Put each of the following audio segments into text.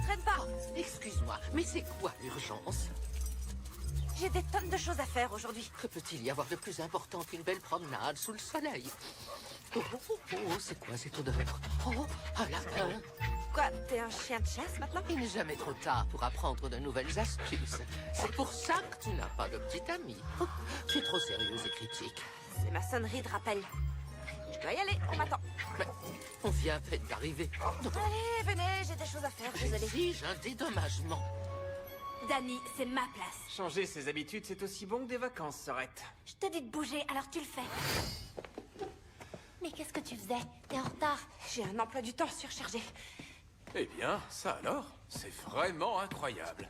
traîne pas. Excuse-moi, mais c'est quoi l'urgence? J'ai des tonnes de choses à faire aujourd'hui. Que peut-il y avoir de plus important qu'une belle promenade sous le soleil? Oh, oh, oh, oh, c'est quoi cette odeur? Oh, un lapin! Quoi, t'es un chien de chasse maintenant? Il n'est jamais trop tard pour apprendre de nouvelles astuces. C'est pour ça que tu n'as pas de petite amie. Oh, tu es trop sérieuse et critique. C'est ma sonnerie de rappel. Je dois y aller, on m'attend. Mais on vient à peine d'arriver. Allez, venez, j'ai des choses à faire, désolée. Exige un dédommagement. Dani, c'est ma place. Changer ses habitudes, c'est aussi bon que des vacances, Sorette. Je te dis de bouger, alors tu le fais. Mais qu'est-ce que tu faisais? T'es en retard. J'ai un emploi du temps surchargé. Eh bien, ça alors, c'est vraiment incroyable.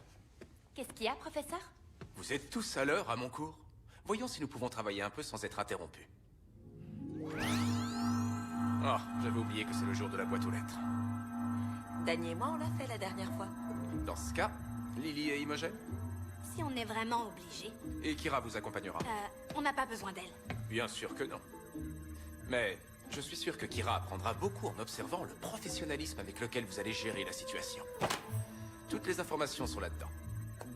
Qu'est-ce qu'il y a, professeur? Vous êtes tous à l'heure à mon cours. Voyons si nous pouvons travailler un peu sans être interrompus. Oh, j'avais oublié que c'est le jour de la boîte aux lettres. Dani et moi, on l'a fait la dernière fois. Dans ce cas, Lily et Imogen? Si on est vraiment obligé. Et Kira vous accompagnera? On n'a pas besoin d'elle. Bien sûr que non. Mais je suis sûr que Kira apprendra beaucoup en observant le professionnalisme avec lequel vous allez gérer la situation. Toutes les informations sont là-dedans.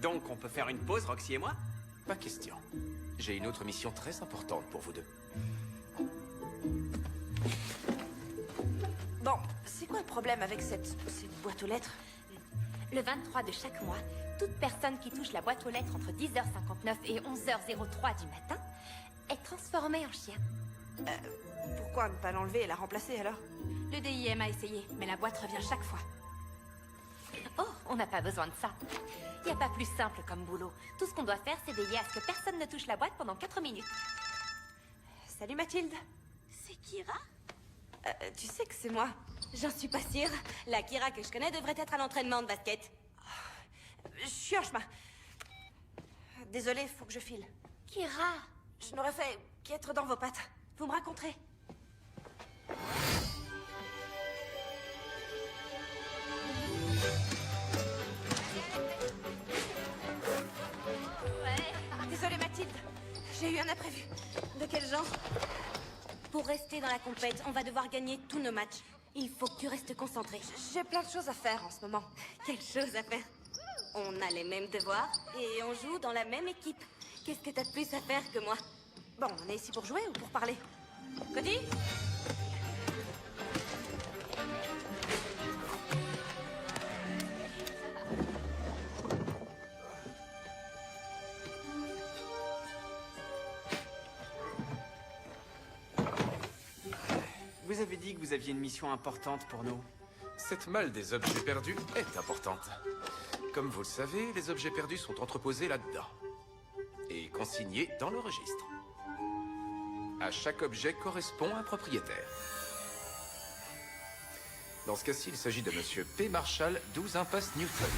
Donc, on peut faire une pause, Roxy et moi? Pas question. J'ai une autre mission très importante pour vous deux. Bon, c'est quoi le problème avec cette boîte aux lettres? Le 23 de chaque mois, toute personne qui touche la boîte aux lettres entre 10h59 et 11h03 du matin est transformée en chien. Pourquoi ne pas l'enlever et la remplacer alors? Le DIM a essayé, mais la boîte revient chaque fois. Oh, on n'a pas besoin de ça. Il n'y a pas plus simple comme boulot. Tout ce qu'on doit faire, c'est veiller à ce que personne ne touche la boîte pendant 4 minutes. Salut Mathilde. C'est Kira? Tu sais que c'est moi. J'en suis pas sûre. La Kira que je connais devrait être à l'entraînement de basket. Je suis en chemin. Désolée, faut que je file. Kira! Je n'aurais fait qu'être dans vos pattes. Vous me raconterez. Désolée Mathilde, j'ai eu un imprévu. De quel genre? Pour rester dans la compète, on va devoir gagner tous nos matchs. Il faut que tu restes concentré. J'ai plein de choses à faire en ce moment. Quelle chose à faire? On a les mêmes devoirs et on joue dans la même équipe. Qu'est-ce que t'as de plus à faire que moi? Bon, on est ici pour jouer ou pour parler? Cody? Vous avez dit que vous aviez une mission importante pour nous. Cette malle des objets perdus est importante. Comme vous le savez, les objets perdus sont entreposés là-dedans. Et consignés dans le registre. À chaque objet correspond un propriétaire. Dans ce cas-ci, il s'agit de Monsieur P. Marshall, 12 impasse Newton.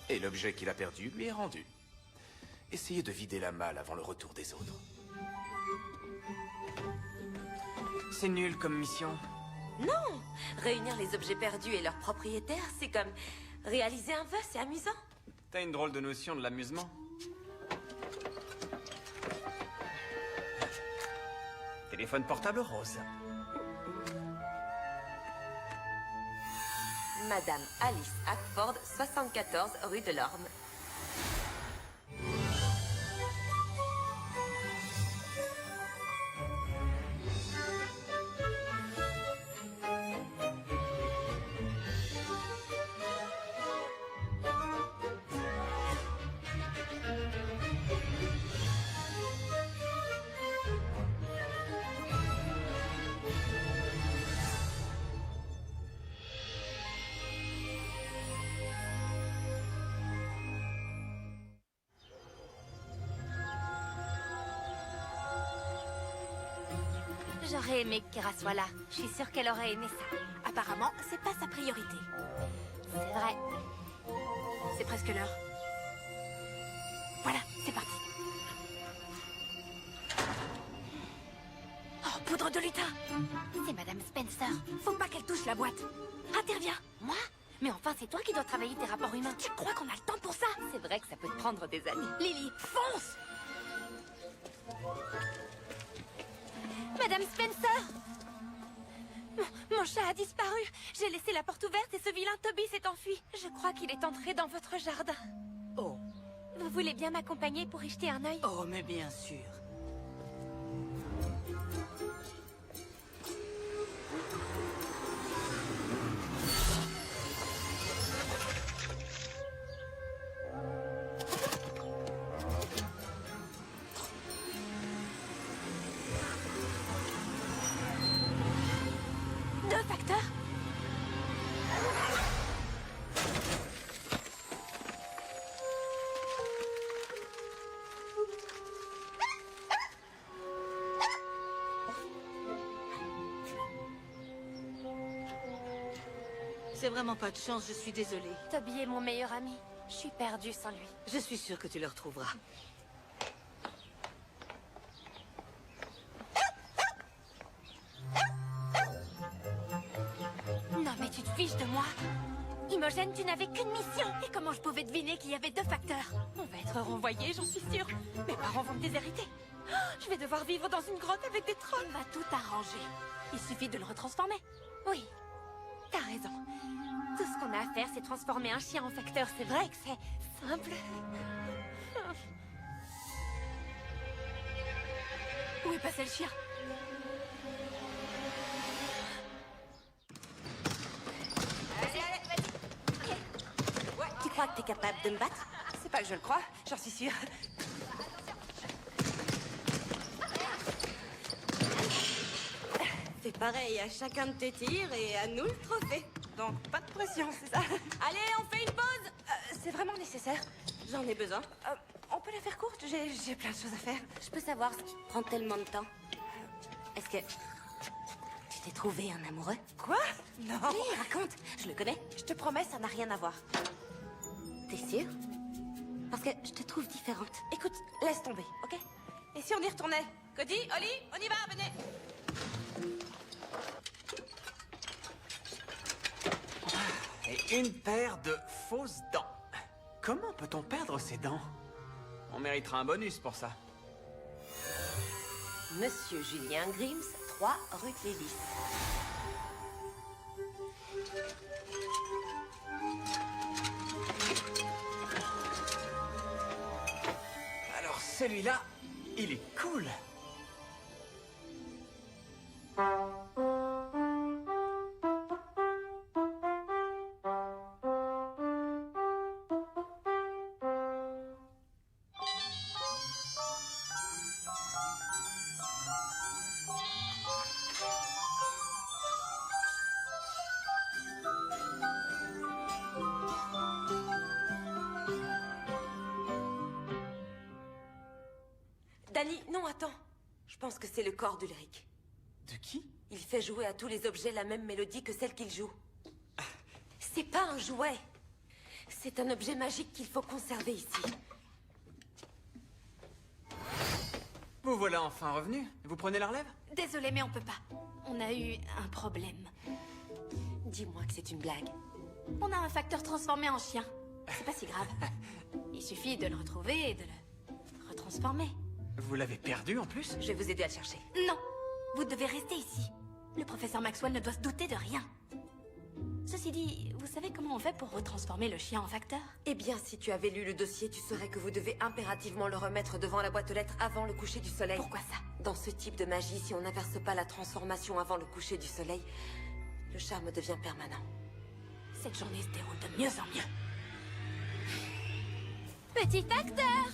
Et l'objet qu'il a perdu lui est rendu. Essayez de vider la malle avant le retour des autres. C'est nul comme mission. Non! Réunir les objets perdus et leurs propriétaires, c'est comme réaliser un vœu, c'est amusant. T'as une drôle de notion de l'amusement. Téléphone portable rose. Madame Alice Hackford, 74 rue de l'Orme. J'aurais aimé que Kira soit là. Je suis sûre qu'elle aurait aimé ça. Apparemment, c'est pas sa priorité. C'est vrai. C'est presque l'heure. Voilà, c'est parti. Oh, poudre de lutin! C'est Madame Spencer. Faut pas qu'elle touche la boîte. Interviens! Moi? Mais enfin, c'est toi qui dois travailler tes rapports humains. Tu crois qu'on a le temps pour ça? C'est vrai que ça peut te prendre des années. Lily, fonce! Madame Spencer! Mon chat a disparu. J'ai laissé la porte ouverte et ce vilain Toby s'est enfui. Je crois qu'il est entré dans votre jardin. Oh, Vous voulez bien m'accompagner pour y jeter un œil? oh, mais bien sûr. Deux facteurs? C'est vraiment pas de chance, je suis désolée. Toby est mon meilleur ami. Je suis perdue sans lui. Je suis sûre que tu le retrouveras. Non mais tu te fiches de moi. Imogen, tu n'avais qu'une mission. Et comment je pouvais deviner qu'il y avait deux facteurs? On va être renvoyés, j'en suis sûre. Mes parents vont me déshériter. Oh, je vais devoir vivre dans une grotte avec des trolls. On va tout arranger. Il suffit de le retransformer. Oui, t'as raison. Tout ce qu'on a à faire, c'est transformer un chien en facteur. C'est vrai que c'est simple. Où est passé le chien? Tu crois que t'es capable de me battre? C'est pas que je le crois, j'en suis sûre. Fais pareil à chacun de tes tirs et à nous le trophée. Donc pas de pression, c'est ça? Allez, on fait une pause. C'est vraiment nécessaire. J'en ai besoin. On peut la faire courte, j'ai plein de choses à faire. Je peux savoir ce qui prend tellement de temps. Est-ce que tu t'es trouvé un amoureux? Quoi? Non. Oui, raconte, je le connais. Je te promets, ça n'a rien à voir. T'es sûre? Parce que je te trouve différente. Écoute, laisse tomber, ok? Et si on y retournait? Cody, Oli, on y va, venez! Et une paire de fausses dents. Comment peut-on perdre ses dents? On méritera un bonus pour ça. Monsieur Julien Grims, 3 rue Clévis. Alors celui-là, il est cool. Danny, non, attends. Je pense que c'est le corps d'Ulrich. De qui? Il fait jouer à tous les objets la même mélodie que celle qu'il joue. C'est pas un jouet. C'est un objet magique qu'il faut conserver ici. Vous voilà enfin revenu. Vous prenez la relève? Désolée, mais on peut pas. On a eu un problème. Dis-moi que c'est une blague. On a un facteur transformé en chien. C'est pas si grave. Il suffit de le retrouver et de le retransformer. Vous l'avez perdu en plus? Je vais vous aider à le chercher. Non, vous devez rester ici. Le professeur Maxwell ne doit se douter de rien. Ceci dit, vous savez comment on fait pour retransformer le chien en facteur? Eh bien, si tu avais lu le dossier, tu saurais que vous devez impérativement le remettre devant la boîte aux lettres avant le coucher du soleil. Pourquoi ça? Dans ce type de magie, si on n'inverse pas la transformation avant le coucher du soleil, le charme devient permanent. Cette journée se déroule de mieux en mieux. Petit facteur!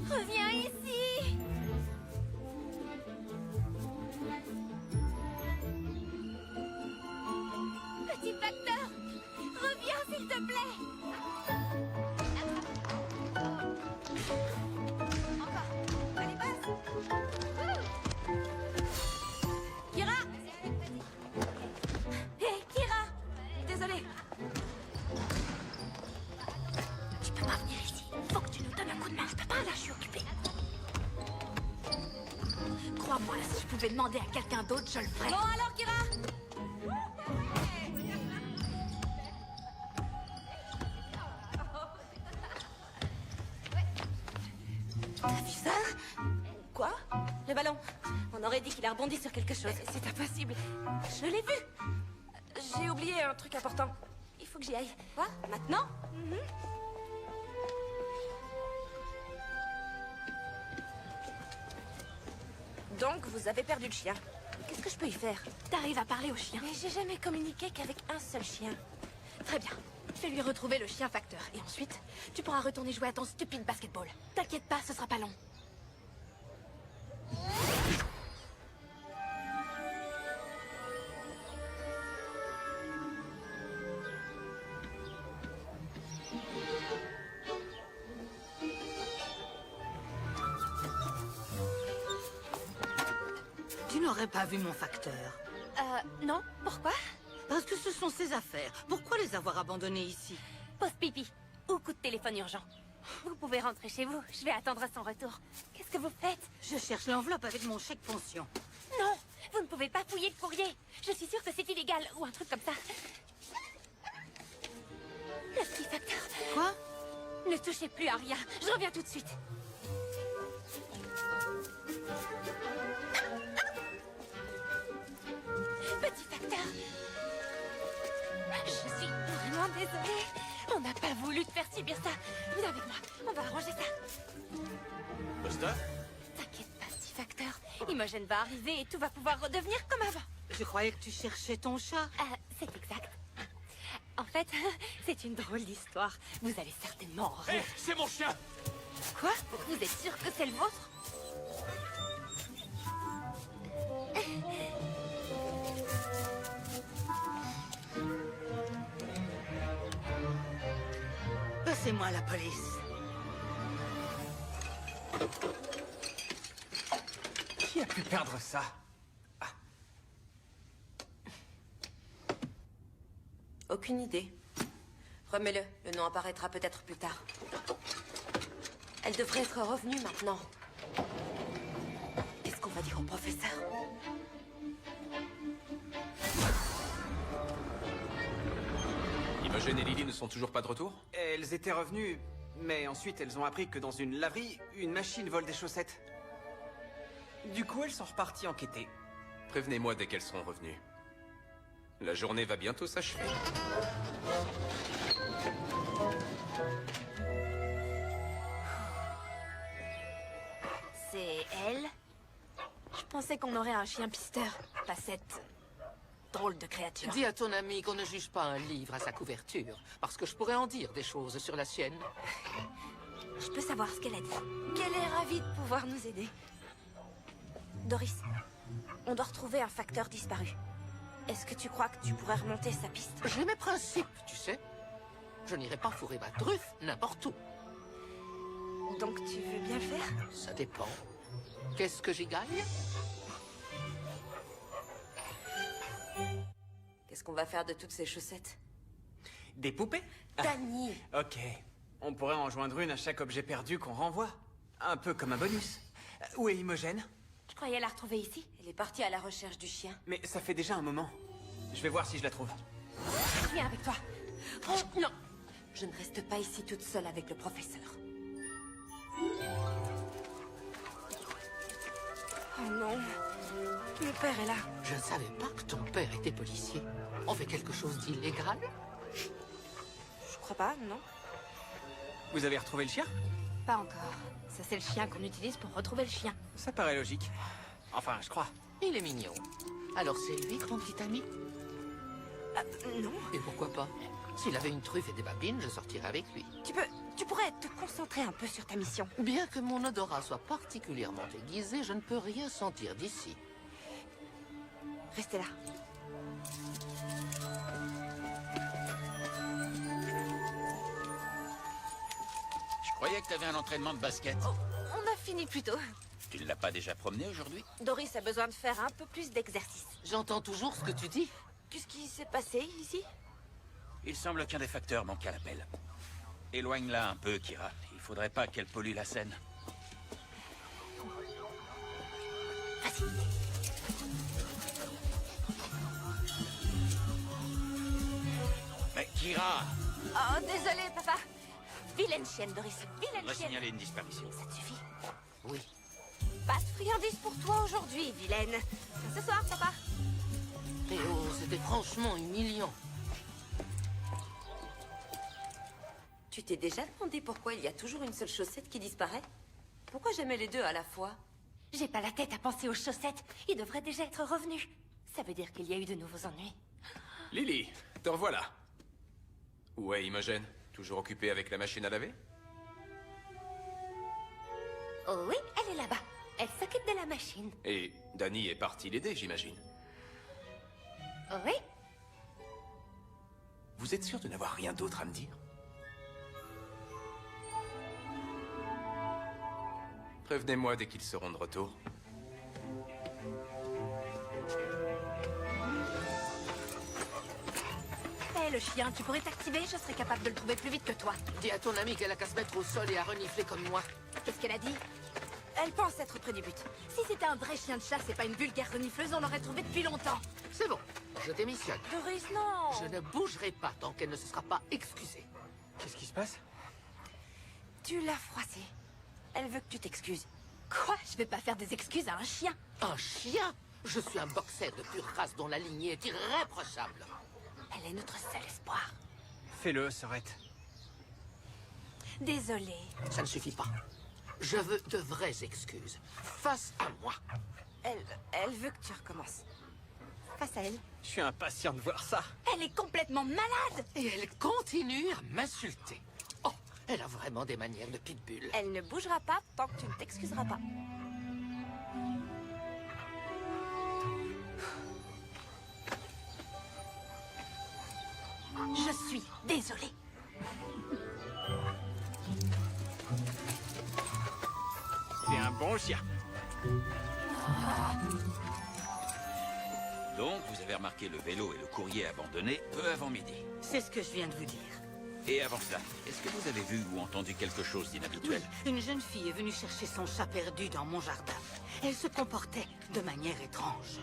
Reviens ici! Petit facteur! Reviens, s'il te plaît! Encore! Allez, passe! Kira! Hé, Kira! Désolée. Tu peux pas venir ici. Faut que tu nous donnes un coup de main. Je peux pas, là, je suis occupée. Crois-moi, si je pouvais demander à quelqu'un d'autre, je le ferais. Bon, alors, Kira! T'as vu ça? Quoi? Le ballon. On On aurait dit qu'il a rebondi sur quelque chose. C'est impossible. Je l'ai vu. J'ai oublié un truc important. Il faut que j'y aille. Quoi? Maintenant? Donc, vous avez perdu le chien. Qu'est-ce que je peux y faire? T'arrives à parler au chien. Mais j'ai jamais communiqué qu'avec un seul chien. Très bien. Je vais lui retrouver le chien facteur. Et ensuite, tu pourras retourner jouer à ton stupide basketball. T'inquiète pas, ce sera pas long. Tu n'aurais pas vu mon facteur. Non. Pourquoi? Parce que ce sont ses affaires. Pourquoi les avoir abandonnées ici? Pause pipi. Ou coup de téléphone urgent. Vous pouvez rentrer chez vous. Je vais attendre son retour. Qu'est-ce que vous faites? Je cherche l'enveloppe avec mon chèque pension. Non, vous ne pouvez pas fouiller le courrier. Je suis sûre que c'est illégal ou un truc comme ça. Le petit facteur. Quoi? Ne touchez plus à rien. Je reviens tout de suite. Petit facteur. Je suis vraiment désolée. On n'a pas voulu te faire subir ça. Viens avec moi. On va arranger ça. Buster? T'inquiète pas, petit facteur. Imogen va arriver et tout va pouvoir redevenir comme avant. Je croyais que tu cherchais ton chat. C'est exact. En fait, c'est une drôle d'histoire. Vous allez certainement en rire. C'est mon chien! Quoi? Vous êtes sûr que c'est le vôtre? Passez-moi la police. Qui a pu perdre ça? Aucune idée. Remets-le. Le nom apparaîtra peut-être plus tard. Elle devrait être revenue maintenant. Qu'est-ce qu'on va dire au professeur? Imogen et Lily ne sont toujours pas de retour? Elles étaient revenues, mais ensuite elles ont appris que dans une laverie, une machine vole des chaussettes. Du coup, elles sont reparties enquêter. Prévenez-moi dès qu'elles seront revenues. La journée va bientôt s'achever. C'est elle? Je pensais qu'on aurait un chien pisteur, pas cette drôle de créature. Dis à ton ami qu'on ne juge pas un livre à sa couverture, parce que je pourrais en dire des choses sur la sienne. Je peux savoir ce qu'elle a dit. Qu'elle est ravie de pouvoir nous aider. Doris, on doit retrouver un facteur disparu. Est-ce que tu crois que tu pourrais remonter sa piste? J'ai mes principes, tu sais. Je n'irai pas fourrer ma truffe n'importe où. Donc tu veux bien le faire? Ça dépend. Qu'est-ce que j'y gagne? Qu'est-ce qu'on va faire de toutes ces chaussettes? Des poupées? Danny! Ok. On pourrait en joindre une à chaque objet perdu qu'on renvoie. Un peu comme un bonus. Où est Imogen? Je croyais la retrouver ici. Elle est partie à la recherche du chien. Mais ça fait déjà un moment. Je vais voir si je la trouve. Je viens avec toi. Oh, non! Je ne reste pas ici toute seule avec le professeur. Oh non. Mon père est là. Je ne savais pas que ton père était policier. On fait quelque chose d'illégal? Je crois pas, non? Vous avez retrouvé le chien? Pas encore. Ça, c'est le chien qu'on utilise pour retrouver le chien. Ça paraît logique. Enfin, je crois. Il est mignon. Alors c'est lui, ton petit ami? Non. Et pourquoi pas? S'il avait une truffe et des babines, je sortirais avec lui. Tu pourrais te concentrer un peu sur ta mission. Bien que mon odorat soit particulièrement aiguisé, je ne peux rien sentir d'ici. Restez là. Je croyais que t'avais un entraînement de basket. Oh, on a fini plus tôt. Tu ne l'as pas déjà promené aujourd'hui? Doris a besoin de faire un peu plus d'exercice. J'entends toujours ce que tu dis. Qu'est-ce qui s'est passé ici? Il semble qu'un des facteurs manque à l'appel. Éloigne-la un peu, Kira. Il faudrait pas qu'elle pollue la scène. Mais Kira! Oh, désolé, papa. Vilaine chienne, Doris. On Vilaine va chienne. signaler une disparition. Ça te suffit? Oui. Pas de friandises pour toi aujourd'hui, vilaine. À ce soir, papa. Mais oh, c'était franchement humiliant. Tu t'es déjà demandé pourquoi il y a toujours une seule chaussette qui disparaît? Pourquoi jamais les deux à la fois? J'ai pas la tête à penser aux chaussettes. Ils devraient déjà être revenus. Ça veut dire qu'il y a eu de nouveaux ennuis. Lily, te revoilà. Où est Imogen? Toujours occupée avec la machine à laver? Oh oui, elle est là-bas. Elle s'occupe de la machine. Et Danny est parti l'aider, j'imagine. Oh oui? Vous êtes sûr de n'avoir rien d'autre à me dire? Prévenez-moi dès qu'ils seront de retour. Hé, le chien, tu pourrais t'activer? Je serais capable de le trouver plus vite que toi. Dis à ton amie qu'elle a qu'à se mettre au sol et à renifler comme moi. Qu'est-ce qu'elle a dit? Elle pense être près du but. Si c'était un vrai chien de chasse et pas une vulgaire renifleuse, on l'aurait trouvé depuis longtemps. C'est bon, je démissionne. Doris, non. Je ne bougerai pas tant qu'elle ne se sera pas excusée. Qu'est-ce qui se passe? Tu l'as froissée. Elle veut que tu t'excuses. Quoi? Je vais pas faire des excuses à un chien. Un chien? Je suis un boxer de pure race dont la lignée est irréprochable. Elle est notre seul espoir. Fais-le, Sorette. Désolée. Ça ne suffit pas. Je veux de vraies excuses. Face à moi. Elle veut que tu recommences. Face à elle. Je suis impatient de voir ça. Elle est complètement malade. Et elle continue à m'insulter. Oh, elle a vraiment des manières de pitbull. Elle ne bougera pas tant que tu ne t'excuseras pas. Je suis désolée. C'est un bon chien. Donc, vous avez remarqué le vélo et le courrier abandonnés peu avant midi. C'est ce que je viens de vous dire. Et avant cela, est-ce que vous avez vu ou entendu quelque chose Oui, d'inhabituel? une jeune fille est venue chercher son chat perdu dans mon jardin. Elle se comportait de manière étrange.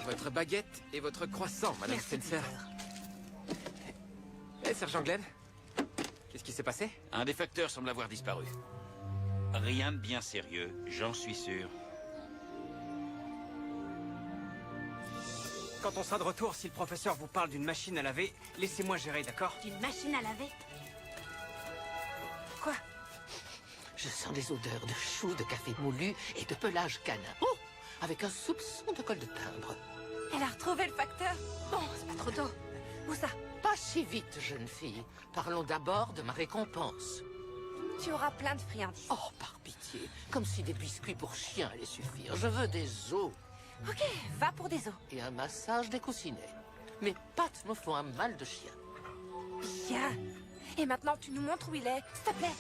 Votre baguette et votre croissant, Madame Merci, Spencer. Peter. Sergent Glenn? Qu'est-ce qui s'est passé? Un des facteurs semble avoir disparu. Rien de bien sérieux, j'en suis sûr. Quand on sera de retour, si le professeur vous parle d'une machine à laver, laissez-moi gérer, d'accord? D'une machine à laver? Quoi? Je sens des odeurs de choux, de café moulu et de pelage canin. Oh, avec un soupçon de colle de timbre. Elle a retrouvé le facteur. Bon, c'est pas trop tôt. Où ça? Pas si vite, jeune fille. Parlons d'abord de ma récompense. Tu auras plein de friandises. Oh, par pitié. Comme si des biscuits pour chiens allaient suffire. Je veux des os. Ok, va pour des os. Et un massage des coussinets. Mes pattes me font un mal de chien. Bien. Et maintenant, tu nous montres où il est, s'il te plaît.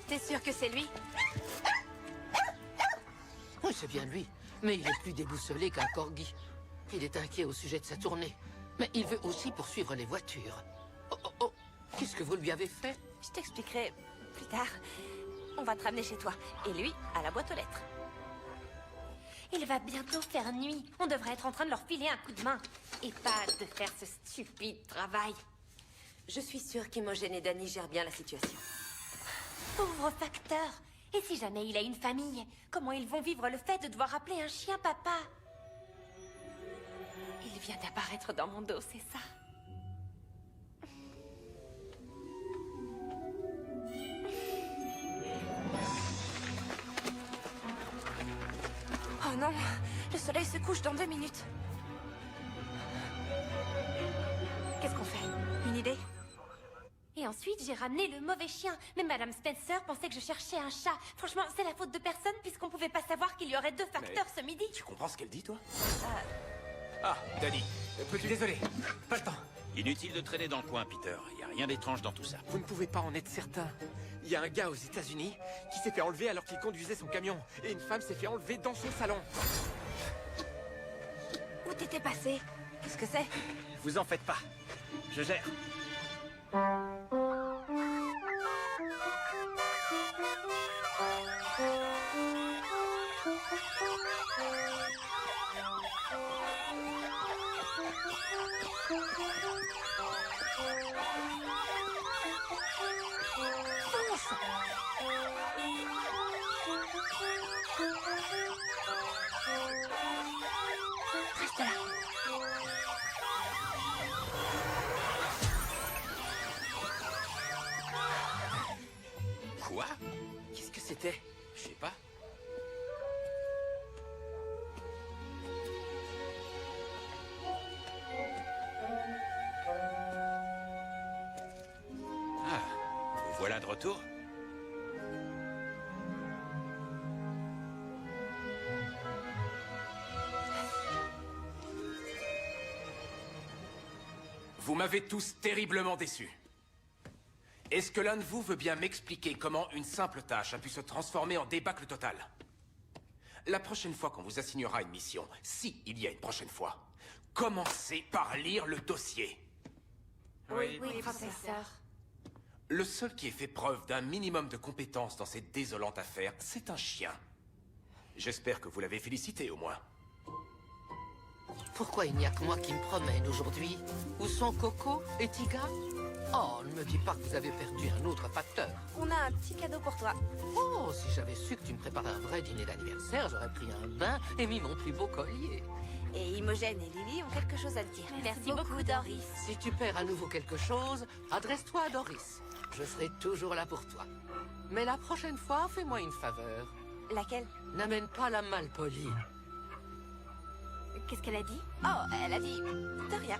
T'es sûr que c'est lui? Oui, c'est bien lui. Mais il est plus déboussolé qu'un corgi. Il est inquiet au sujet de sa tournée. Mais il veut aussi poursuivre les voitures. Oh, oh, oh. Qu'est-ce que vous lui avez fait? Je t'expliquerai plus tard. On va te ramener chez toi. Et lui, à la boîte aux lettres. Il va bientôt faire nuit. On devrait être en train de leur filer un coup de main. Et pas de faire ce stupide travail. Je suis sûre qu'Imogen et Danny gèrent bien la situation. Pauvre facteur. Et si jamais il a une famille, comment ils vont vivre le fait de devoir appeler un chien papa? Il vient d'apparaître dans mon dos, c'est ça? Oh non, le soleil se couche dans 2 minutes. Qu'est-ce qu'on fait? Une idée? Et ensuite, j'ai ramené le mauvais chien. Mais Madame Spencer pensait que je cherchais un chat. Franchement, c'est la faute de personne puisqu'on pouvait pas savoir qu'il y aurait 2 facteurs ce midi. Tu comprends ce qu'elle dit, toi? Ah, Danny, peux-tu... Désolé, pas le temps. Inutile de traîner dans le coin, Peter. Il n'y a rien d'étrange dans tout ça. Vous ne pouvez pas en être certain. Il y a un gars aux États-Unis qui s'est fait enlever alors qu'il conduisait son camion. Et une femme s'est fait enlever dans son salon. Où t'étais passé? Qu'est-ce que c'est? Vous en faites pas. Je gère. Reste là. Quoi? Qu'est-ce que c'était? Je sais pas. Ah, vous voilà de retour? Vous m'avez tous terriblement déçu. Est-ce que l'un de vous veut bien m'expliquer comment une simple tâche a pu se transformer en débâcle total? La prochaine fois qu'on vous assignera une mission, si il y a une prochaine fois, commencez par lire le dossier. Oui, professeur. Le seul qui ait fait preuve d'un minimum de compétence dans cette désolante affaire, c'est un chien. J'espère que vous l'avez félicité au moins. Pourquoi il n'y a que moi qui me promène aujourd'hui? Où sont Coco et Tiga? Oh, ne me dis pas que vous avez perdu un autre facteur. On a un petit cadeau pour toi. Oh, si j'avais su que tu me préparais un vrai dîner d'anniversaire, j'aurais pris un bain et mis mon plus beau collier. Et Imogen et Lily ont quelque chose à te dire. Merci beaucoup, Doris. Si tu perds à nouveau quelque chose, adresse-toi à Doris. Je serai toujours là pour toi. Mais la prochaine fois, fais-moi une faveur. Laquelle? N'amène pas la malpolie. Qu'est-ce qu'elle a dit? Oh, elle a dit... de rien.